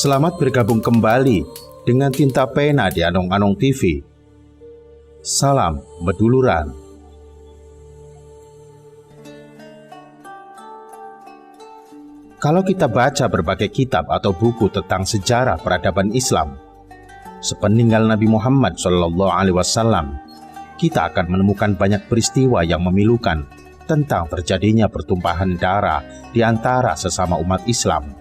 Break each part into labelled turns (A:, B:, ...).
A: Selamat bergabung kembali dengan Tinta Pena di Anong-Anong TV. Salam beduluran. Kalau kita baca berbagai kitab atau buku tentang sejarah peradaban Islam, sepeninggal Nabi Muhammad SAW, kita akan menemukan banyak peristiwa yang memilukan tentang terjadinya pertumpahan darah di antara sesama umat Islam.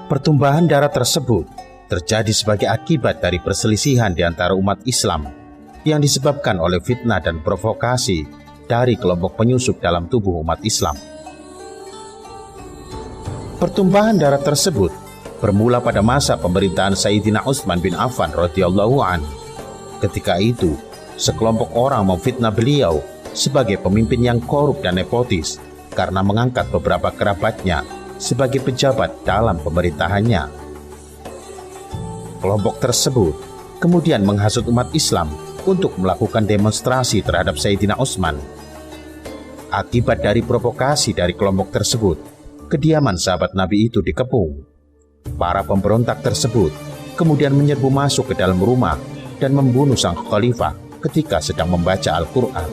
A: Pertumpahan darah tersebut terjadi sebagai akibat dari perselisihan di antara umat Islam yang disebabkan oleh fitnah dan provokasi dari kelompok penyusup dalam tubuh umat Islam. Pertumpahan darah tersebut bermula pada masa pemerintahan Sayyidina Utsman bin Affan radhiyallahu anhu. Ketika itu, sekelompok orang memfitnah beliau sebagai pemimpin yang korup dan nepotis karena mengangkat beberapa kerabatnya sebagai pejabat dalam pemerintahannya. Kelompok tersebut kemudian menghasut umat Islam untuk melakukan demonstrasi terhadap Sayyidina Utsman. Akibat dari provokasi dari kelompok tersebut, kediaman sahabat Nabi itu dikepung. Para pemberontak tersebut kemudian menyerbu masuk ke dalam rumah dan membunuh sang khalifah ketika sedang membaca Al-Quran.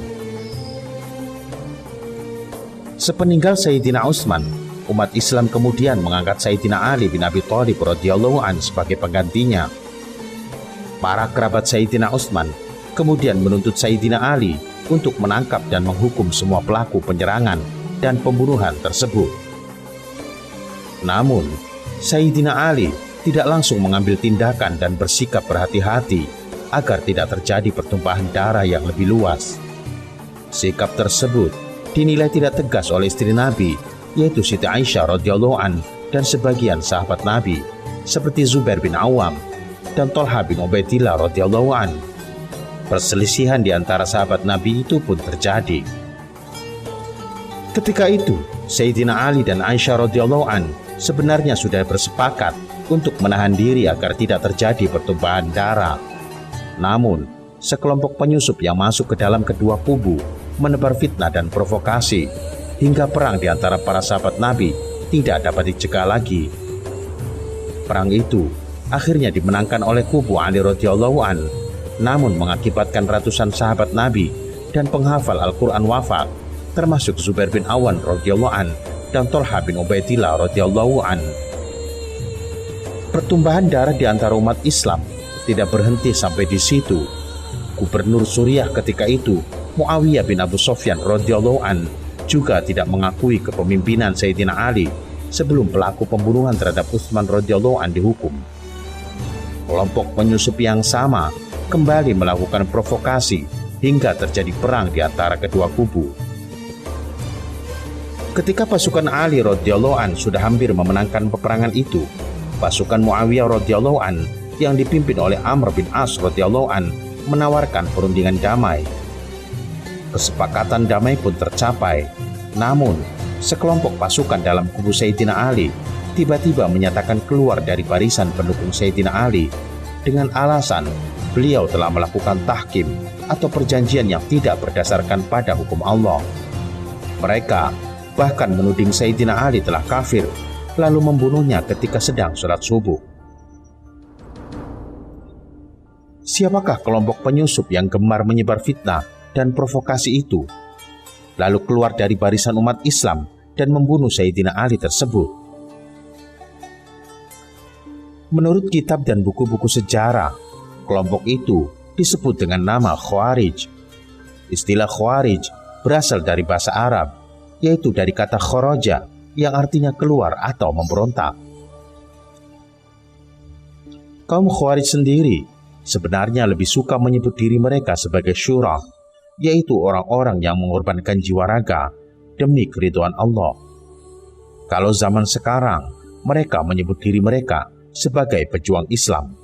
A: Sepeninggal Sayyidina Utsman, umat Islam kemudian mengangkat Sayyidina Ali bin Abi Thalib radhiyallahu anhu sebagai penggantinya. Para kerabat Sayyidina Utsman kemudian menuntut Sayyidina Ali untuk menangkap dan menghukum semua pelaku penyerangan dan pembunuhan tersebut. Namun, Sayyidina Ali tidak langsung mengambil tindakan dan bersikap berhati-hati agar tidak terjadi pertumpahan darah yang lebih luas. Sikap tersebut dinilai tidak tegas oleh istri Nabi, yaitu Siti Aisyah radhiyallahu an dan sebagian sahabat Nabi seperti Zubair bin Awam dan Thalha bin Ubaidillah radhiyallahu an. Perselisihan di antara sahabat Nabi itu pun terjadi. Ketika itu, Sayyidina Ali dan Aisyah radhiyallahu an sebenarnya sudah bersepakat untuk menahan diri agar tidak terjadi pertumpahan darah. Namun, sekelompok penyusup yang masuk ke dalam kedua kubu menebar fitnah dan provokasi hingga perang di antara para sahabat Nabi tidak dapat dicegah lagi. Perang itu akhirnya dimenangkan oleh kubu Ali radhiyallahu an, namun mengakibatkan ratusan sahabat Nabi dan penghafal Al-Quran wafat, termasuk Zubair bin Awam radhiyallahu an dan Thalha bin Ubaidillah radhiyallahu an. Pertumpahan darah di antara umat Islam tidak berhenti sampai di situ. Gubernur Suriah ketika itu, Muawiyah bin Abu Sufyan radhiyallahu an, juga tidak mengakui kepemimpinan Sayyidina Ali sebelum pelaku pembunuhan terhadap Utsman radhiyallahu anhu dihukum. Kelompok penyusup yang sama kembali melakukan provokasi hingga terjadi perang di antara kedua kubu. Ketika pasukan Ali radhiyallahu anhu sudah hampir memenangkan peperangan itu, pasukan Muawiyah radhiyallahu anhu yang dipimpin oleh Amr bin As radhiyallahu anhu menawarkan perundingan damai. Kesepakatan damai pun tercapai. Namun, sekelompok pasukan dalam kubu Sayyidina Ali tiba-tiba menyatakan keluar dari barisan pendukung Sayyidina Ali dengan alasan beliau telah melakukan tahkim atau perjanjian yang tidak berdasarkan pada hukum Allah. Mereka bahkan menuding Sayyidina Ali telah kafir, lalu membunuhnya ketika sedang sholat subuh. Siapakah kelompok penyusup yang gemar menyebar fitnah dan provokasi itu, lalu keluar dari barisan umat Islam dan membunuh Sayyidina Ali tersebut? Menurut kitab dan buku-buku sejarah, kelompok itu disebut dengan nama Khawarij. Istilah Khawarij berasal dari bahasa Arab, yaitu dari kata kharaja yang artinya keluar atau memberontak. Kaum Khawarij sendiri sebenarnya lebih suka menyebut diri mereka sebagai syura, yaitu orang-orang yang mengorbankan jiwa raga demi keridhaan Allah. Kalau zaman sekarang, mereka menyebut diri mereka sebagai pejuang Islam.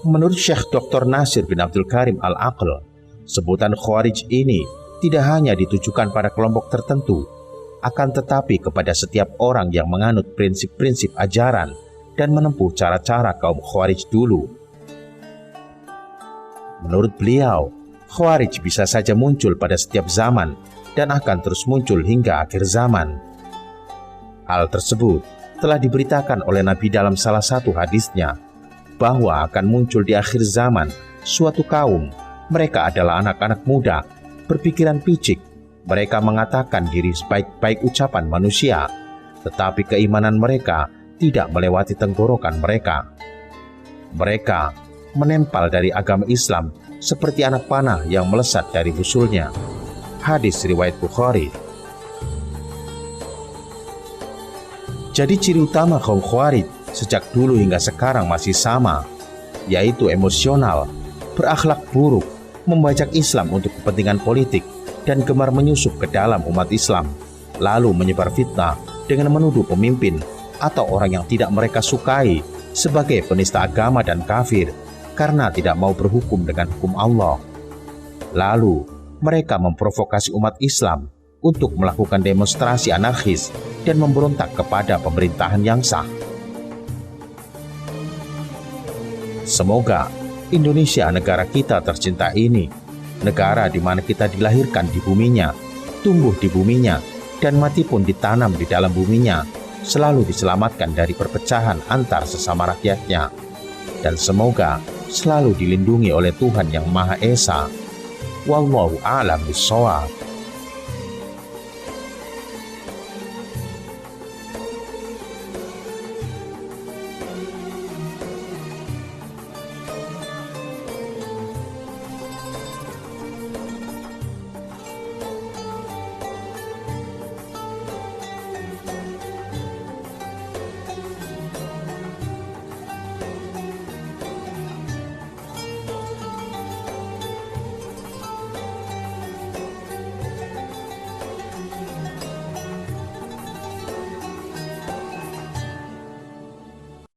A: Menurut Syekh Dr. Nasir bin Abdul Karim Al-Aql, sebutan Khawarij ini tidak hanya ditujukan pada kelompok tertentu, akan tetapi kepada setiap orang yang menganut prinsip-prinsip ajaran dan menempuh cara-cara kaum Khawarij dulu. Menurut beliau, Khawarij bisa saja muncul pada setiap zaman dan akan terus muncul hingga akhir zaman. Hal tersebut telah diberitakan oleh Nabi dalam salah satu hadisnya, bahwa akan muncul di akhir zaman suatu kaum, mereka adalah anak-anak muda, berpikiran picik. Mereka mengatakan diri sebaik-baik ucapan manusia, tetapi keimanan mereka tidak melewati tenggorokan mereka. Mereka menempel dari agama Islam seperti anak panah yang melesat dari fusulnya. Hadis riwayat Bukhari. Jadi ciri utama kaum Khawarij sejak dulu hingga sekarang masih sama, yaitu emosional, berakhlak buruk, membajak Islam untuk kepentingan politik, dan gemar menyusup ke dalam umat Islam, lalu menyebar fitnah dengan menuduh pemimpin atau orang yang tidak mereka sukai sebagai penista agama dan kafir karena tidak mau berhukum dengan hukum Allah. Lalu mereka memprovokasi umat Islam untuk melakukan demonstrasi anarkis dan memberontak kepada pemerintahan yang sah. Semoga Indonesia, negara kita tercinta ini, negara di mana kita dilahirkan di buminya, tumbuh di buminya, dan mati pun ditanam di dalam buminya, selalu diselamatkan dari perpecahan antar sesama rakyatnya. Dan semoga selalu dilindungi oleh Tuhan Yang Maha Esa. Wallahu a'lam bishawab.